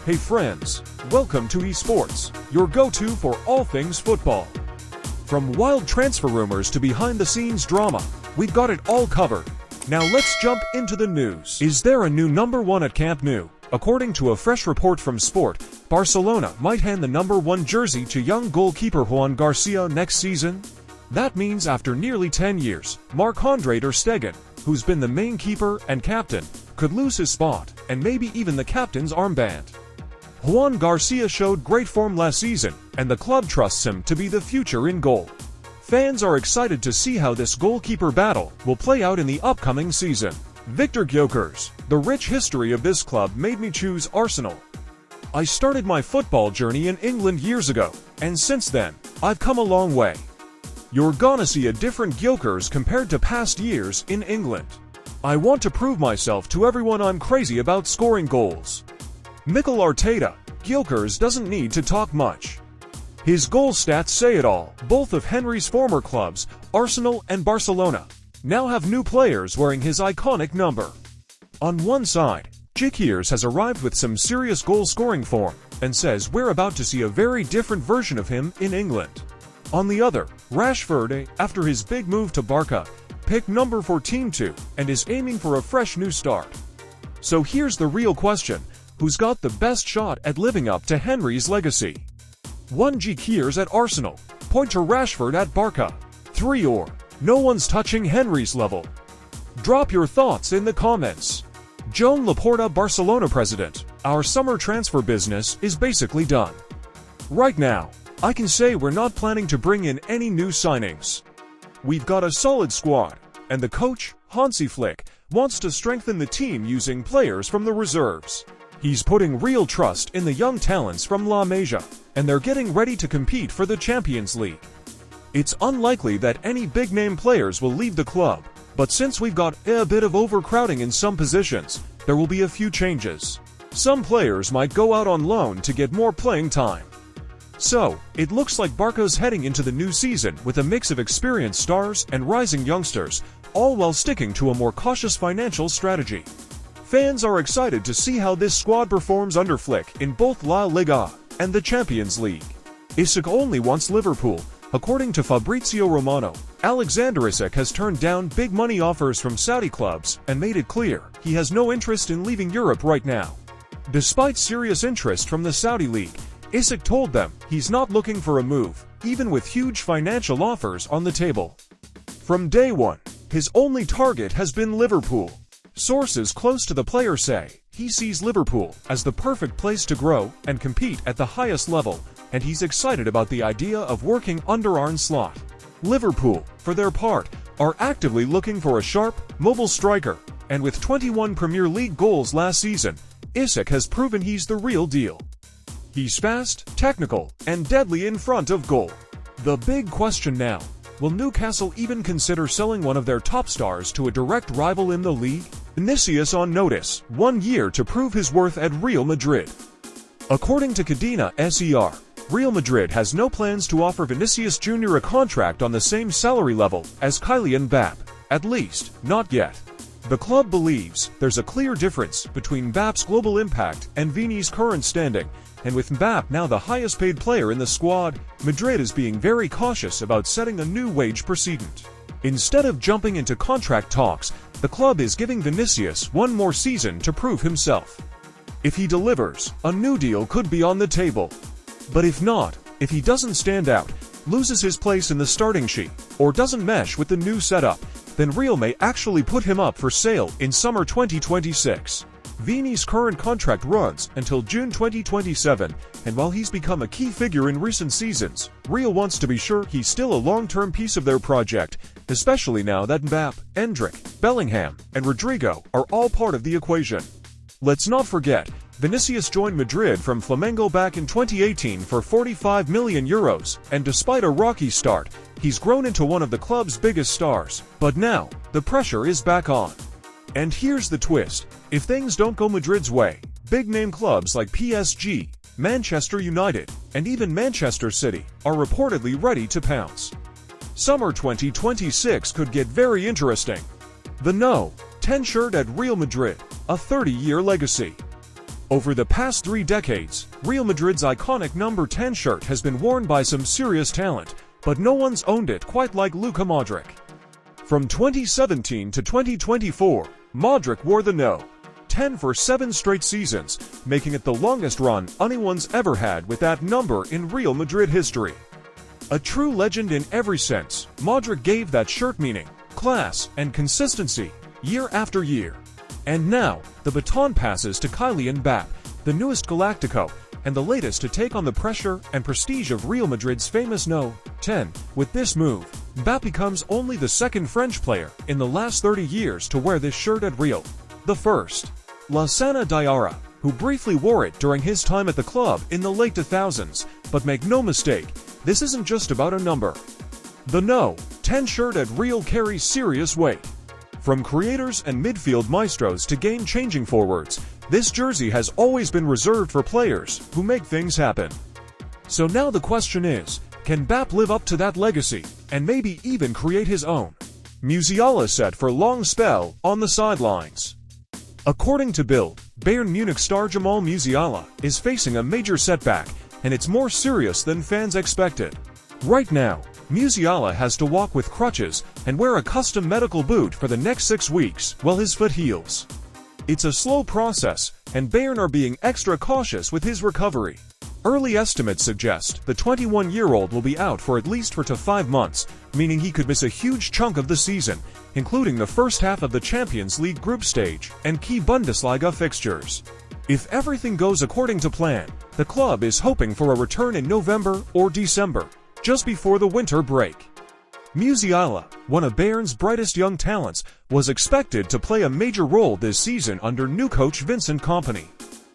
Hey friends, welcome to eSports, your go-to for all things football. From wild transfer rumors to behind-the-scenes drama, we've got it all covered. Now let's jump into the news. Is there a new number one at Camp Nou? According to a fresh report from Sport, Barcelona might hand the number one jersey to young goalkeeper Juan Garcia next season. That means after nearly 10 years, Marc-Andre Ter Stegen, who's been the main keeper and captain, could lose his spot, and maybe even the captain's armband. Juan Garcia showed great form last season, and the club trusts him to be the future in goal. Fans are excited to see how this goalkeeper battle will play out in the upcoming season. Victor Gyökeres, the rich history of this club made me choose Arsenal. I started my football journey in England years ago, and since then, I've come a long way. You're gonna see a different Gyökeres compared to past years in England. I want to prove myself to everyone I'm crazy about scoring goals. Mikel Arteta, Gyökeres doesn't need to talk much. His goal stats say it all. Both of Henry's former clubs, Arsenal and Barcelona, now have new players wearing his iconic number. On one side, Gyökeres has arrived with some serious goal-scoring form, and says we're about to see a very different version of him in England. On the other, Rashford, after his big move to Barça, picked number 14 too, and is aiming for a fresh new start. So here's the real question. Who's got the best shot at living up to Henry's legacy? 1. Gyökeres at Arsenal, point to Rashford at Barça. 3. Or, no one's touching Henry's level. Drop your thoughts in the comments. Joan Laporta, Barcelona president, our summer transfer business is basically done. Right now, I can say we're not planning to bring in any new signings. We've got a solid squad, and the coach, Hansi Flick, wants to strengthen the team using players from the reserves. He's putting real trust in the young talents from La Masia, and they're getting ready to compete for the Champions League. It's unlikely that any big-name players will leave the club, but since we've got a bit of overcrowding in some positions, there will be a few changes. Some players might go out on loan to get more playing time. So, it looks like Barca's heading into the new season with a mix of experienced stars and rising youngsters, all while sticking to a more cautious financial strategy. Fans are excited to see how this squad performs under Flick in both La Liga and the Champions League. Isak only wants Liverpool. According to Fabrizio Romano, Alexander Isak has turned down big money offers from Saudi clubs and made it clear he has no interest in leaving Europe right now. Despite serious interest from the Saudi league, Isak told them he's not looking for a move, even with huge financial offers on the table. From day one, his only target has been Liverpool. Sources close to the player say he sees Liverpool as the perfect place to grow and compete at the highest level, and he's excited about the idea of working under Arne Slot. Liverpool, for their part, are actively looking for a sharp, mobile striker, and with 21 Premier League goals last season, Isak has proven he's the real deal. He's fast, technical, and deadly in front of goal. The big question now, will Newcastle even consider selling one of their top stars to a direct rival in the league? Vinicius on notice, 1 year to prove his worth at Real Madrid. According to Cadena SER, Real Madrid has no plans to offer Vinicius Jr. a contract on the same salary level as Kylian Mbappe, at least, not yet. The club believes there's a clear difference between Mbappe's global impact and Vini's current standing, and with Mbappe now the highest paid player in the squad, Madrid is being very cautious about setting a new wage precedent. Instead of jumping into contract talks, the club is giving Vinicius 1 more season to prove himself. If he delivers, a new deal could be on the table. But if not, if he doesn't stand out, loses his place in the starting sheet, or doesn't mesh with the new setup, then Real may actually put him up for sale in summer 2026. Vini's current contract runs until June 2027, and while he's become a key figure in recent seasons, Real wants to be sure he's still a long-term piece of their project, especially now that Mbappe, Endrick, Bellingham, and Rodrigo are all part of the equation. Let's not forget, Vinicius joined Madrid from Flamengo back in 2018 for €45 million, and despite a rocky start, he's grown into one of the club's biggest stars. But now, the pressure is back on. And here's the twist. If things don't go Madrid's way, big-name clubs like PSG, Manchester United, and even Manchester City are reportedly ready to pounce. Summer 2026 could get very interesting. The No. 10 shirt at Real Madrid, a 30-year legacy. Over the past 3 decades, Real Madrid's iconic number 10 shirt has been worn by some serious talent, but no one's owned it quite like Luka Modric. From 2017 to 2024, Modric wore the No. 10 for 7 straight seasons, making it the longest run anyone's ever had with that number in Real Madrid history. A true legend in every sense, Modric gave that shirt meaning, class, and consistency, year after year. And now, the baton passes to Kylian Mbappé, the newest Galactico, and the latest to take on the pressure and prestige of Real Madrid's famous No. 10. With this move, Mbappé becomes only the second French player in the last 30 years to wear this shirt at Real. The first, Lassana Diarra, who briefly wore it during his time at the club in the late 2000s, but make no mistake, this isn't just about a number. The No. 10 shirt at Real carries serious weight. From creators and midfield maestros to game-changing forwards, this jersey has always been reserved for players who make things happen. So now the question is, can Mbappé live up to that legacy, and maybe even create his own? Musiala set for long spell on the sidelines. According to Bild, Bayern Munich star Yamal Musiala is facing a major setback, and it's more serious than fans expected. Right now, Musiala has to walk with crutches and wear a custom medical boot for the next 6 weeks while his foot heals. It's a slow process, and Bayern are being extra cautious with his recovery. Early estimates suggest the 21-year-old will be out for at least 4 to 5 months, meaning he could miss a huge chunk of the season, including the first half of the Champions League group stage and key Bundesliga fixtures. If everything goes according to plan, the club is hoping for a return in November or December, just before the winter break. Musiala, one of Bayern's brightest young talents, was expected to play a major role this season under new coach Vincent Kompany.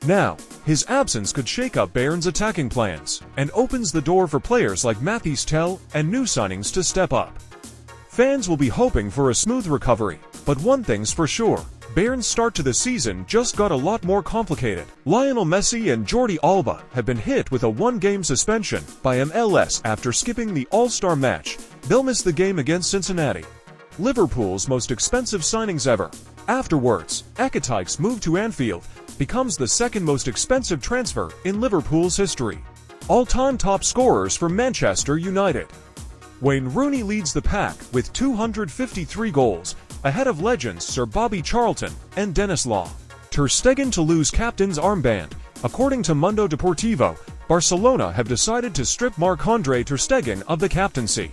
Now, his absence could shake up Bayern's attacking plans, and opens the door for players like Mathys Tel and new signings to step up. Fans will be hoping for a smooth recovery, but one thing's for sure, Bayern's start to the season just got a lot more complicated. Lionel Messi and Jordi Alba have been hit with a 1-game suspension by MLS after skipping the All-Star match. They'll miss the game against Cincinnati. Liverpool's most expensive signings ever. Afterwards, Ekitike's move to Anfield becomes the second most expensive transfer in Liverpool's history. All-time top scorers for Manchester United. Wayne Rooney leads the pack with 253 goals, ahead of legends Sir Bobby Charlton and Dennis Law. Ter Stegen to lose captain's armband. According to Mundo Deportivo, Barcelona have decided to strip Marc-Andre Ter Stegen of the captaincy.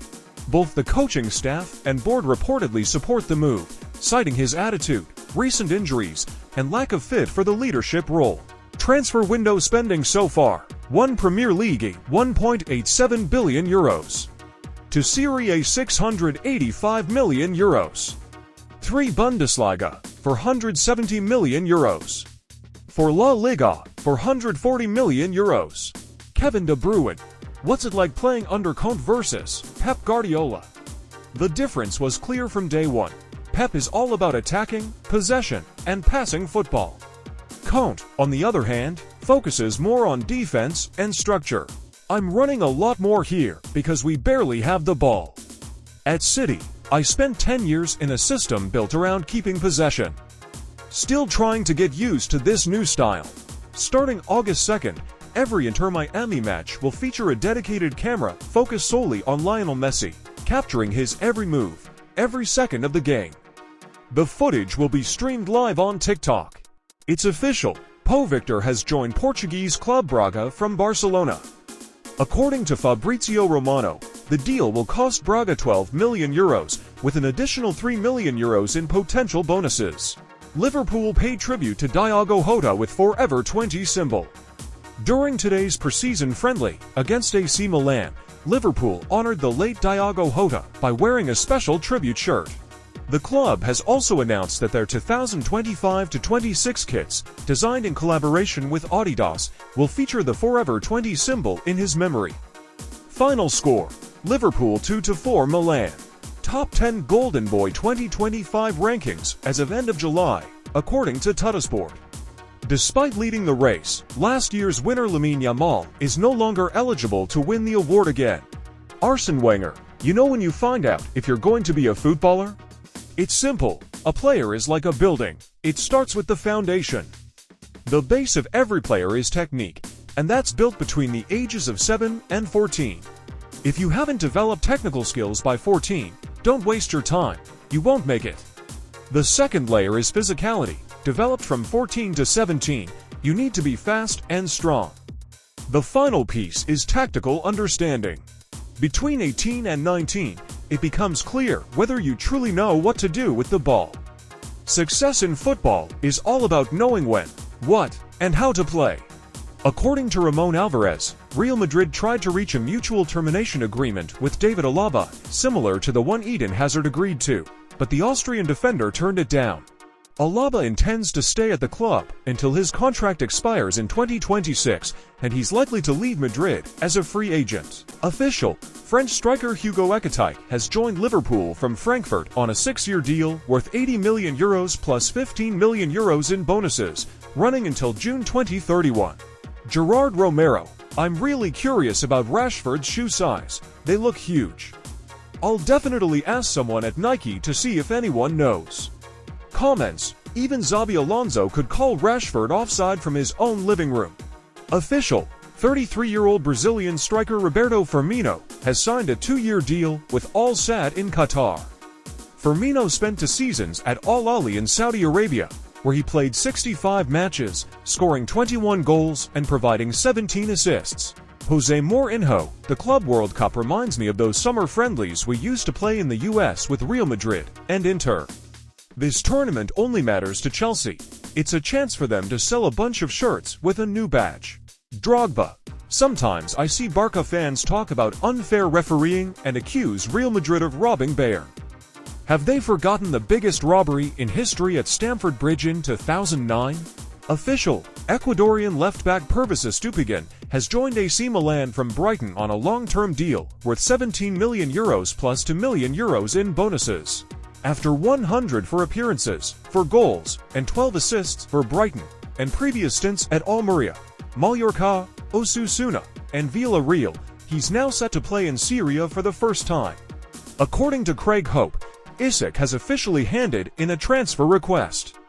Both the coaching staff and board reportedly support the move, citing his attitude, recent injuries, and lack of fit for the leadership role. Transfer window spending so far: 1 Premier League, €1.87 billion. To Serie A, €685 million. 3 Bundesliga, €470 million. For La Liga, €440 million. Kevin De Bruyne. What's it like playing under Conte versus Pep Guardiola? The difference was clear from day one. Pep is all about attacking, possession, and passing football. Conte, on the other hand, focuses more on defense and structure. I'm running a lot more here because we barely have the ball. At City, I spent 10 years in a system built around keeping possession. Still trying to get used to this new style. Starting August 2nd, every Inter Miami match will feature a dedicated camera focused solely on Lionel Messi, capturing his every move, every second of the game. The footage will be streamed live on TikTok. It's official, Pau Victor has joined Portuguese club Braga from Barcelona. According to Fabrizio Romano, the deal will cost Braga €12 million, with an additional €3 million in potential bonuses. Liverpool pay tribute to Diogo Jota with Forever 20 symbol. During today's preseason friendly against AC Milan, Liverpool honored the late Diogo Jota by wearing a special tribute shirt. The club has also announced that their 2025-26 kits, designed in collaboration with Adidas, will feature the Forever 20 symbol in his memory. Final score: Liverpool 2-4 Milan. Top 10 Golden Boy 2025 rankings as of end of July, according to Tuttosport. Despite leading the race, last year's winner Lamine Yamal is no longer eligible to win the award again. Arsene Wenger: you know when you find out if you're going to be a footballer? It's simple. A player is like a building. It starts with the foundation. The base of every player is technique, and that's built between the ages of 7 and 14. If you haven't developed technical skills by 14, don't waste your time, you won't make it. The second layer is physicality. Developed from 14 to 17, you need to be fast and strong. The final piece is tactical understanding. Between 18 and 19, it becomes clear whether you truly know what to do with the ball. Success in football is all about knowing when, what, and how to play. According to Ramon Alvarez, Real Madrid tried to reach a mutual termination agreement with David Alaba, similar to the one Eden Hazard agreed to, but the Austrian defender turned it down. Alaba intends to stay at the club until his contract expires in 2026, and he's likely to leave Madrid as a free agent. Official: French striker Hugo Ekitike has joined Liverpool from Frankfurt on a 6-year deal worth €80 million plus €15 million in bonuses, running until June 2031. Gerard Romero: I'm really curious about Rashford's shoe size. They look huge. I'll definitely ask someone at Nike to see if anyone knows. Comments: even Xabi Alonso could call Rashford offside from his own living room. Official: 33-year-old Brazilian striker Roberto Firmino has signed a 2-year deal with Al Sadd in Qatar. Firmino spent 2 seasons at Al Ahly in Saudi Arabia, where he played 65 matches, scoring 21 goals and providing 17 assists. Jose Mourinho: the Club World Cup reminds me of those summer friendlies we used to play in the US with Real Madrid and Inter. This tournament only matters to Chelsea. It's a chance for them to sell a bunch of shirts with a new badge. Drogba: sometimes I see Barça fans talk about unfair refereeing and accuse Real Madrid of robbing Bayern. Have they forgotten the biggest robbery in history at Stamford Bridge in 2009? Official: Ecuadorian left-back Pervis Estupiñán has joined AC Milan from Brighton on a long-term deal worth €17 million plus €2 million in bonuses. After 104 appearances, 4 goals, and 12 assists for Brighton, and previous stints at Almeria, Mallorca, Osasuna, and Villarreal, he's now set to play in Serie A for the first time. According to Craig Hope, Isak has officially handed in a transfer request.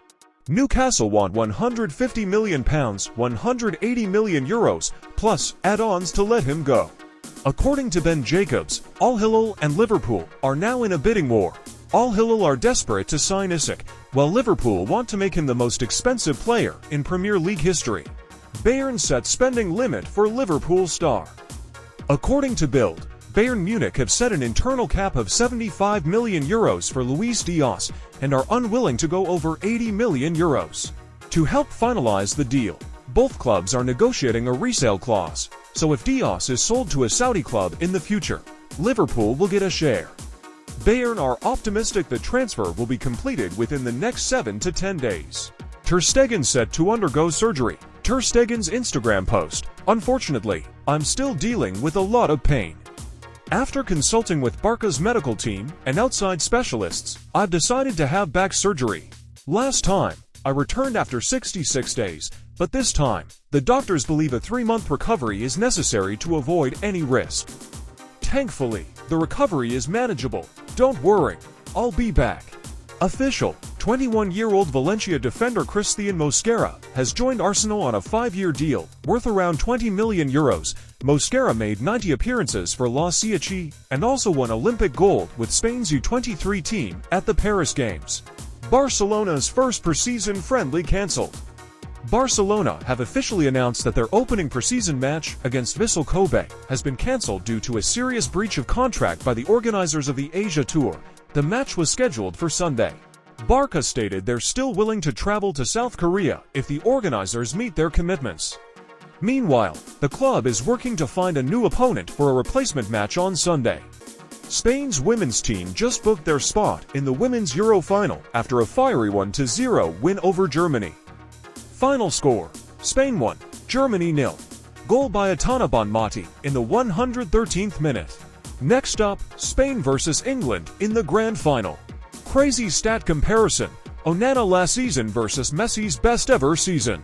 Newcastle want £150 million, €180 million, plus add-ons to let him go. According to Ben Jacobs, Al Hilal and Liverpool are now in a bidding war. Al Hilal are desperate to sign Isak, while Liverpool want to make him the most expensive player in Premier League history. Bayern set spending limit for Liverpool star. According to Bild, Bayern Munich have set an internal cap of €75 million for Luis Díaz and are unwilling to go over €80 million. To help finalize the deal, both clubs are negotiating a resale clause, so if Díaz is sold to a Saudi club in the future, Liverpool will get a share. Bayern are optimistic the transfer will be completed within the next 7 to 10 days. Ter Stegen set to undergo surgery. Ter Stegen's Instagram post: unfortunately, I'm still dealing with a lot of pain. After consulting with Barca's medical team and outside specialists, I've decided to have back surgery. Last time, I returned after 66 days, but this time, the doctors believe a 3-month recovery is necessary to avoid any risk. Thankfully, the recovery is manageable. Don't worry, I'll be back. Official: 21-year-old Valencia defender Christian Mosquera has joined Arsenal on a 5-year deal worth around €20 million. Mosquera made 90 appearances for La Cioche and also won Olympic gold with Spain's U23 team at the Paris Games. Barcelona's first preseason friendly cancelled. Barcelona have officially announced that their opening preseason match against Vissel Kobe has been cancelled due to a serious breach of contract by the organizers of the Asia Tour. The match was scheduled for Sunday. Barca stated they're still willing to travel to South Korea if the organizers meet their commitments. Meanwhile, the club is working to find a new opponent for a replacement match on Sunday. Spain's women's team just booked their spot in the Women's Euro final after a fiery 1-0 win over Germany. Final score: Spain 1, Germany 0. Goal by Atana Bonmati in the 113th minute. Next up, Spain vs England in the grand final. Crazy stat comparison: Onana last season versus Messi's best ever season.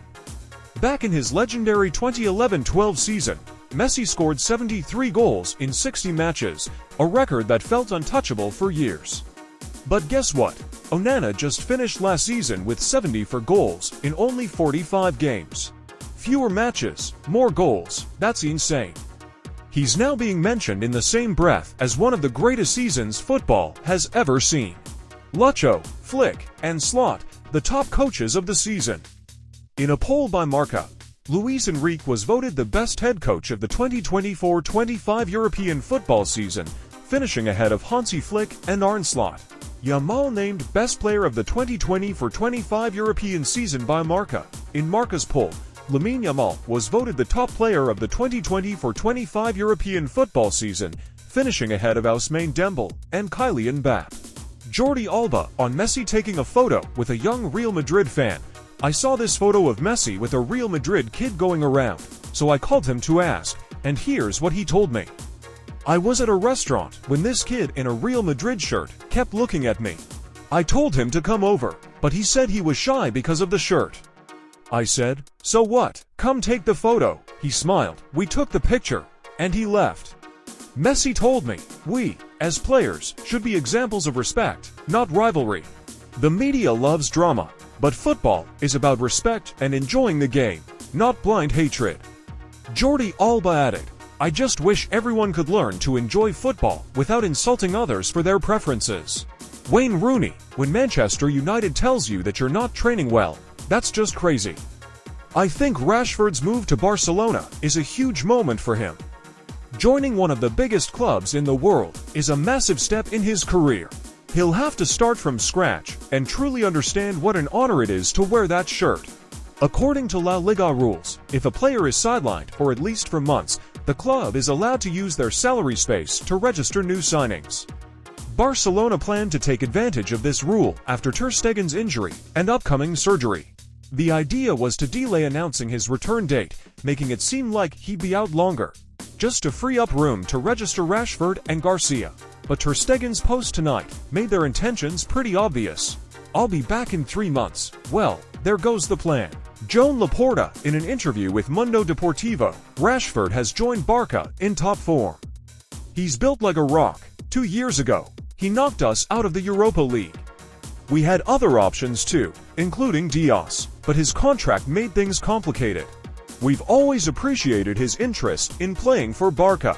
Back in his legendary 2011-12 season, Messi scored 73 goals in 60 matches, a record that felt untouchable for years. But guess what? Onana just finished last season with 74 goals in only 45 games. Fewer matches, more goals, that's insane. He's now being mentioned in the same breath as one of the greatest seasons football has ever seen. Lucho, Flick, and Slot, the top coaches of the season. In a poll by Marca, Luis Enrique was voted the best head coach of the 2024-25 European football season, finishing ahead of Hansi Flick and Arne Slot. Yamal named best player of the 2024-25 European season by Marca. In Marca's poll, Lamine Yamal was voted the top player of the 2024-25 European football season, finishing ahead of Ousmane Dembele and Kylian Mbappe. Jordi Alba on Messi taking a photo with a young Real Madrid fan. I saw this photo of Messi with a Real Madrid kid going around, so I called him to ask, and here's what he told me. I was at a restaurant when this kid in a Real Madrid shirt kept looking at me. I told him to come over, but he said he was shy because of the shirt. I said, "So what? Come take the photo." He smiled, we took the picture, and he left. Messi told me, we, as players, should be examples of respect, not rivalry. The media loves drama, but football is about respect and enjoying the game, not blind hatred. Jordi Alba added, I just wish everyone could learn to enjoy football without insulting others for their preferences. Wayne Rooney, when Manchester United tells you that you're not training well, that's just crazy. I think Rashford's move to Barcelona is a huge moment for him. Joining one of the biggest clubs in the world is a massive step in his career. He'll have to start from scratch and truly understand what an honor it is to wear that shirt. According to La Liga rules, if a player is sidelined for at least for months, the club is allowed to use their salary space to register new signings. Barcelona plan to take advantage of this rule after Ter Stegen's injury and upcoming surgery. The idea was to delay announcing his return date, making it seem like he'd be out longer, just to free up room to register Rashford and Garcia. But Ter Stegen's post tonight made their intentions pretty obvious. I'll be back in 3 months. Well, there goes the plan. Joan Laporta, in an interview with Mundo Deportivo, Rashford has joined Barça in top form. He's built like a rock. 2 years ago, he knocked us out of the Europa League. We had other options too, including Díaz, but his contract made things complicated. We've always appreciated his interest in playing for Barça.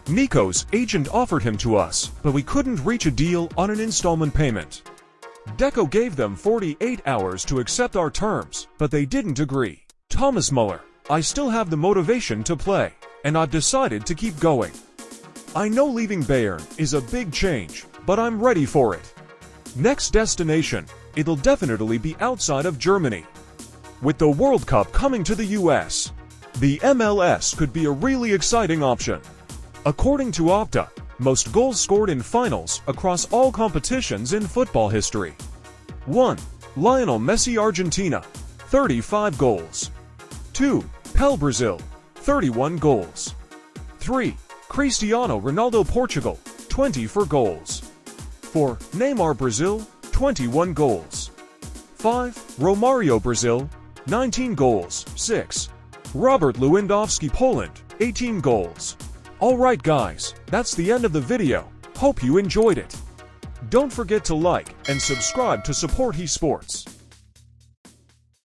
Nico's agent offered him to us, but we couldn't reach a deal on an installment payment. Deco gave them 48 hours to accept our terms, but they didn't agree. Thomas Muller, I still have the motivation to play, and I've decided to keep going. I know leaving Bayern is a big change, but I'm ready for it. Next destination, it'll definitely be outside of Germany. With the World Cup coming to the US, the MLS could be a really exciting option. According to Opta, most goals scored in finals across all competitions in football history. 1. Lionel Messi Argentina, 35 goals. 2. Pelé Brazil, 31 goals. 3. Cristiano Ronaldo Portugal, 24 goals. 4. Neymar Brazil, 21 goals. 5. Romario Brazil, 19 goals. 6. Robert Lewandowski Poland, 18 goals. Alright guys, that's the end of the video. Hope you enjoyed it. Don't forget to like and subscribe to support eSports.